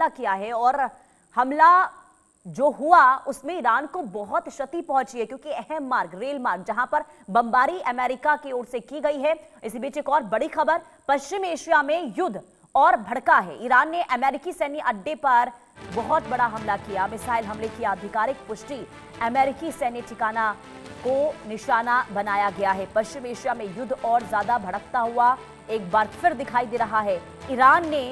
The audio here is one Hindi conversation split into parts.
हमला किया है और हमला जो हुआ उसमें ईरान को बहुत क्षति पहुंची है, क्योंकि अहम मार्ग, रेल मार्ग, जहां पर बमबारी अमेरिका की ओर से की गई है। इसी बीच एक और बड़ी खबर, पश्चिम एशिया में युद्ध और भड़का है। ईरान ने अमेरिकी सैन्य अड्डे पर बहुत बड़ा हमला किया, मिसाइल हमले की आधिकारिक पुष्टि, अमेरिकी सैन्य ठिकाना को निशाना बनाया गया है। पश्चिम एशिया में युद्ध और ज्यादा भड़कता हुआ एक बार फिर दिखाई दे रहा है। ईरान ने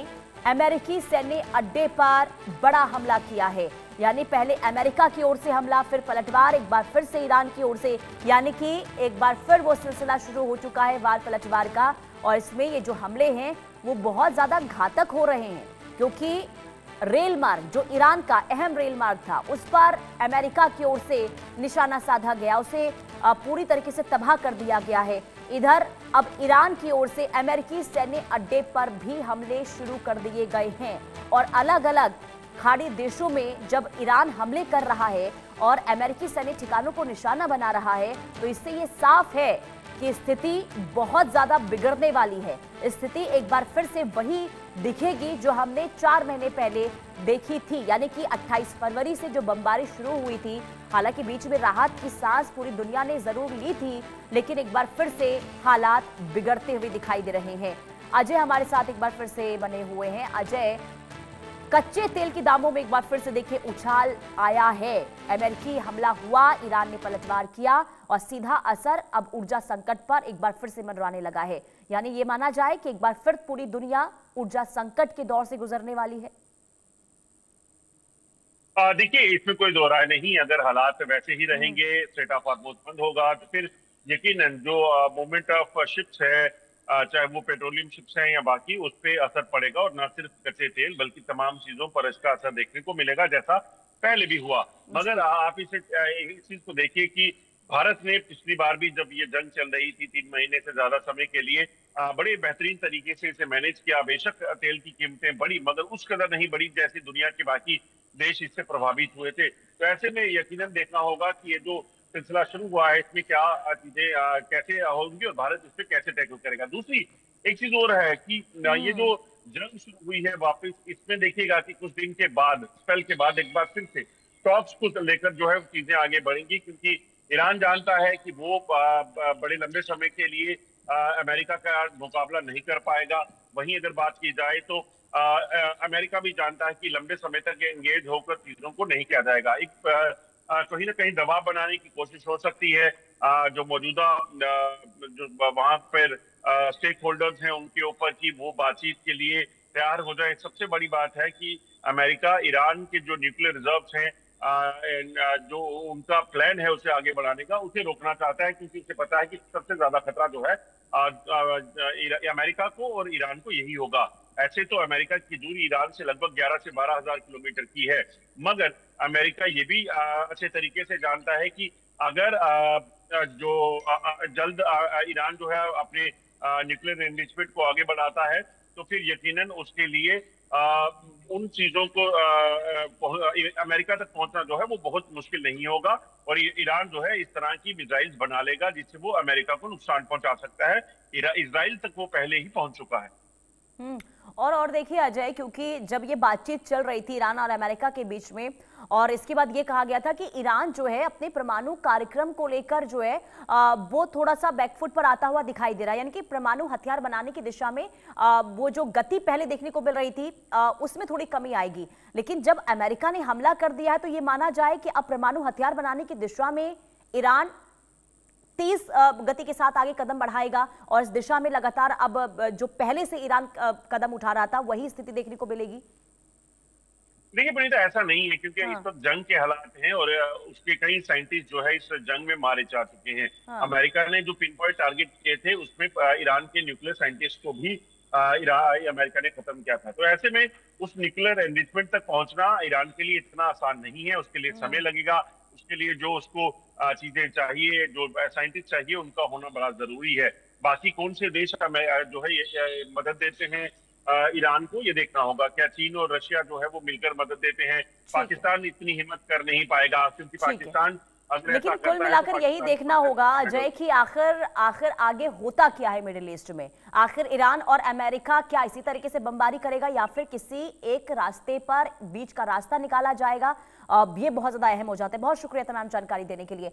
अमेरिकी सैन्य अड्डे पर बड़ा हमला किया है, यानी पहले अमेरिका की ओर से हमला, फिर पलटवार, एक बार फिर से ईरान की ओर से, यानी कि एक बार फिर वो सिलसिला शुरू हो चुका है वार पलटवार का। और इसमें ये जो हमले हैं वो बहुत ज्यादा घातक हो रहे हैं, क्योंकि रेल मार्ग, जो ईरान का अहम रेल मार्ग था, उस पर अमेरिका की ओर से निशाना साधा गया, उसे पूरी तरीके से तबाह कर दिया गया है। इधर अब ईरान की ओर से अमेरिकी सैन्य अड्डे पर भी हमले शुरू कर दिए गए हैं और अलग अलग खाड़ी देशों में जब ईरान हमले कर रहा है और अमेरिकी सैन्य ठिकानों को निशाना बना रहा है, तो इससे ये साफ है कि स्थिति बहुत ज्यादा बिगड़ने वाली है। स्थिति एक बार फिर से वही दिखेगी जो हमने 4 महीने पहले देखी थी, यानी कि 28 फरवरी से जो बमबारी शुरू हुई थी। हालांकि बीच में राहत की सांस पूरी दुनिया ने जरूर ली थी, लेकिन एक बार फिर से हालात बिगड़ते हुए दिखाई दे रहे हैं। अजय हमारे साथ एक बार फिर से बने हुए हैं। अजय, कच्चे तेल के दामों में एक बार फिर से देखिए उछाल आया है। अमेरिकी हमला हुआ, ईरान ने पलटवार किया और सीधा असर अब ऊर्जा संकट पर एक बार फिर से मंडराने लगा है। यानी ये माना जाए कि एक बार फिर पूरी दुनिया ऊर्जा संकट के दौर से गुजरने वाली है। देखिए, इसमें कोई दो राय नहीं। अगर हालात वैसे ही रहेंगे, स्ट्रेट ऑफ हॉर्मुज़ बंद होगा, तो फिर यकीनन जो मूवमेंट ऑफ शिप्स है, चाहे वो पेट्रोलियम शिप्स हैं या बाकी, उस पर असर पड़ेगा। और न सिर्फ कच्चे तेल बल्कि तमाम चीजों पर इसका असर देखने को मिलेगा, जैसा पहले भी हुआ। मगर आप इस चीज को देखिए कि भारत ने पिछली बार भी जब ये जंग चल रही थी 3 महीने से ज्यादा समय के लिए, बड़े बेहतरीन तरीके से इसे मैनेज किया। बेशक तेल की कीमतें बढ़ी, मगर उस कदर नहीं बढ़ी जैसे दुनिया के बाकी देश इससे प्रभावित हुए थे। तो ऐसे में यकीनन देखना होगा कि ये जो सिलसिला शुरू हुआ है, इसमें क्या चीजें कैसे होंगी और भारत इस पे कैसे टैकल करेगा। दूसरी एक चीज और है कि ये जो जंग शुरू हुई है वापस, इसमें देखिएगा कि कुछ दिन के बाद, स्पेल के बाद, एक बार फिर से टॉक्स को लेकर जो है चीजें आगे बढ़ेंगी, क्योंकि ईरान जानता है कि वो बड़े लंबे समय के लिए अमेरिका का मुकाबला नहीं कर पाएगा। वहीं अगर बात की जाए तो अमेरिका भी जानता है कि लंबे समय तक एंगेज होकर चीजों को नहीं किया जाएगा। एक कहीं ना कहीं दबाव बनाने की कोशिश हो सकती है जो मौजूदा जो वहां पर स्टेक होल्डर्स हैं उनके ऊपर, की वो बातचीत के लिए तैयार हो जाए। सबसे बड़ी बात है कि अमेरिका ईरान के जो न्यूक्लियर रिजर्व्स हैं, जो उनका प्लान है उसे आगे बढ़ाने का, उसे रोकना चाहता है, क्योंकि उसे पता है कि सबसे ज्यादा खतरा जो है अमेरिका को और ईरान को यही होगा। ऐसे तो अमेरिका की दूरी ईरान से लगभग 11 से 12 हजार किलोमीटर की है, मगर अमेरिका ये भी अच्छे तरीके से जानता है कि अगर जो जल्द ईरान जो है अपने न्यूक्लियर एनरिचमेंट को आगे बढ़ाता है, तो फिर यकीनन उसके लिए उन चीजों को अमेरिका तक पहुंचना जो है वो बहुत मुश्किल नहीं होगा। और ईरान जो है इस तरह की मिसाइल्स बना लेगा जिससे वो अमेरिका को नुकसान पहुंचा सकता है। इजराइल तक वो पहले ही पहुंच चुका है। और देखिए अजय, क्योंकि जब ये बातचीत चल रही थी ईरान और अमेरिका के बीच में, और इसके बाद ये कहा गया था कि ईरान जो है अपने परमाणु कार्यक्रम को लेकर जो है वो थोड़ा सा बैकफुट पर आता हुआ दिखाई दे रहा है, यानी कि परमाणु हथियार बनाने की दिशा में वो जो गति पहले देखने को मिल रही थी उसमें थोड़ी कमी आएगी। लेकिन जब अमेरिका ने हमला कर दिया है तो ये माना जाए कि अब परमाणु हथियार बनाने की दिशा में ईरान तेज गति के साथ आगे कदम बढ़ाएगा और इस दिशा में लगातार अब जो पहले से ईरान कदम उठा रहा था वही स्थिति देखने को मिलेगी। देखिए पुनीता, ऐसा नहीं है, क्योंकि इस वक्त जंग के हालात हैं और उसके कई साइंटिस्ट जो है इस जंग में मारे जा चुके हैं। अमेरिका ने जो पिन पॉइंट टारगेट किए थे उसमें ईरान के न्यूक्लियर साइंटिस्ट को भी अमेरिका ने खत्म किया था। तो ऐसे में उस न्यूक्लियर एनरिचमेंट तक पहुंचना ईरान के लिए इतना आसान नहीं है। उसके लिए समय लगेगा, उसके लिए जो उसको चीजें चाहिए, जो साइंटिस्ट चाहिए, उनका होना बड़ा जरूरी है। बाकी कौन से देश जो है ये मदद देते हैं ईरान को, ये देखना होगा। क्या चीन और रशिया जो है वो मिलकर मदद देते हैं? पाकिस्तान इतनी हिम्मत कर नहीं पाएगा, क्योंकि पाकिस्तान अगर लेकिन ऐसा कुल करता है तो मिलाकर यही पाकिस्तान देखना होगा अजय कि आखिर आखिर आगे होता क्या है मिडिल ईस्ट में। आखिर ईरान और अमेरिका क्या इसी तरीके से बमबारी करेगा या फिर किसी एक रास्ते पर बीच का रास्ता निकाला जाएगा? ये बहुत ज्यादा अहम हो जाता है। बहुत शुक्रिया तमाम जानकारी देने के लिए।